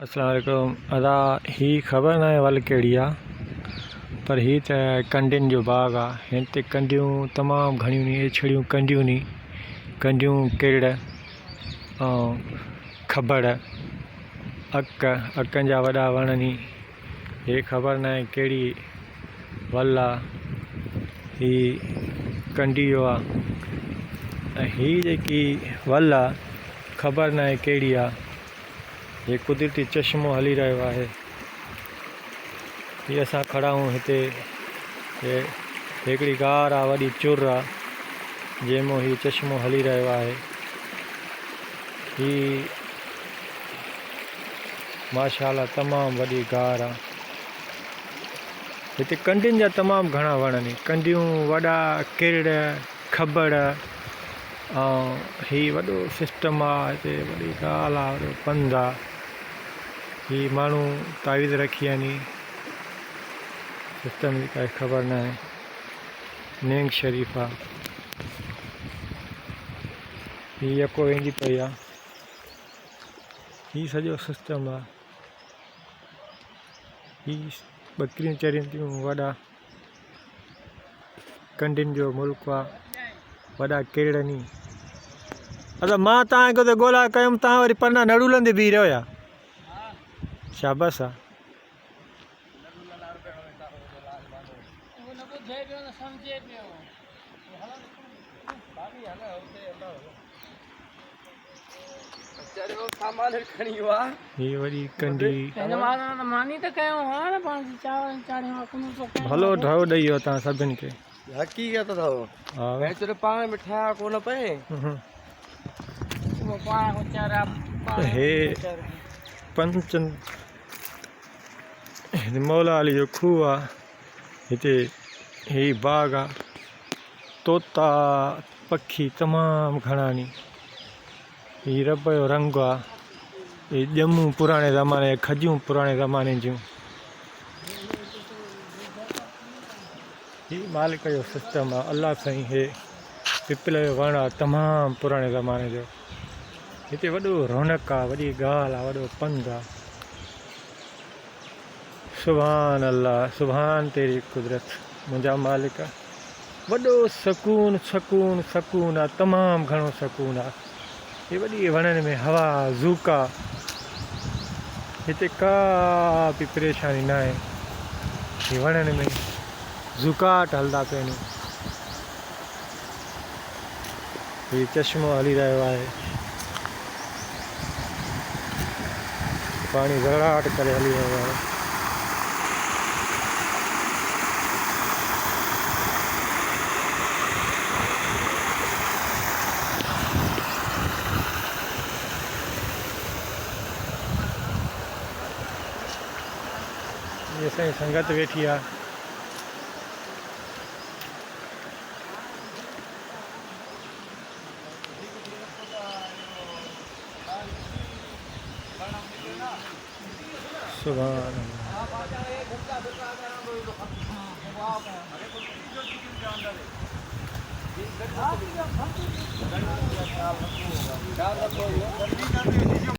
अस्सलाम वालेकुम। अदा ही ख़बर न वल कहिड़ी आहे, पर ही त कंडियुनि जो बाग़ आहे। हिन ते कंडियूं तमामु घणियूं नी, छड़ियूं कंडियूं नी, कंडियूं किरड़ ऐं खबड़ अकनि जा वॾा वण नी। हे ख़बर न आहे कहिड़ी वल आहे, ही कंडी जो आहे। ऐं ही जेकी वल आहे ख़बर न आहे कहिड़ी आहे। ये कुदरती चश्मो हली रहियो आहे। ये असां खड़ा आहियूं हिते, हिकिड़ी गार आहे, वॾी चुर आहे, जंहिंमां हीउ चश्मो हली रहियो आहे। ही माशाअल्लाह तमामु वॾी गार आहे। हिते कंडियुनि जा तमामु घणा वण नी, कंडियूं, वॾा किरड़, खबड़ ऐं ही वॾो सिस्टम आहे। हिते वॾी ॻाल्हि आहे, वॾो पंधु आहे। ही माण्हू तावीज़ रखी आहे नी, सिस्टम जी काई ख़बर न आहे। नेंग शरीफ़ आहे, ही यको वेंदी पई आहे। ही सॼो सिस्टम आहे। ही बकरियूं चरनि थियूं, वॾा कंडियुनि जो मुल्क आहे, वॾा किरड़ नी। अच्छा, मां तव्हांखे हुते ॻोल्हा कयुमि, तव्हां वरी पना नड़ूलनि ते बीह रहियो या? शाबाश आहे। ही वॾी कंडी, भलो ढो ॾेई वियो तव्हां सभिनि खे। हक़ीक़त अथव, पाण में ठाहिया कोन पए। हे पंचन मौला अली जो खूह आहे। हिते ही बाग़ आहे, तोता पखी तमामु घणा नी। ही रब जो रंग आहे। ही ॼमूं पुराणे ज़माने, खजियूं पुराणे ज़माने जूं। ही मालिक जो सिस्टम आहे। अल्लाह साईं, हे पिपल जो वण आहे, तमामु पुराणे ज़माने जो। हिते वॾो रौनक आहे, वॾी ॻाल्हि आहे, वॾो पंधु आहे। सुभान अल्लाह, सुभान तेरी कुदरत, मुंहिंजा मालिक। वॾो सकून सकून सकून आहे, तमामु घणो सकून आहे। हे वॾी वणनि में हवा, ज़ूका, हिते का बि परेशानी न आहे। हे वणनि में ज़ुकाट हलंदा पिया आहिनि। हीउ चश्मो हली रहियो आहे, पाणी ज़राट करे हली रहियो आहे। ये असांजी संगत वेठी आहे। सुभान अल्लाह।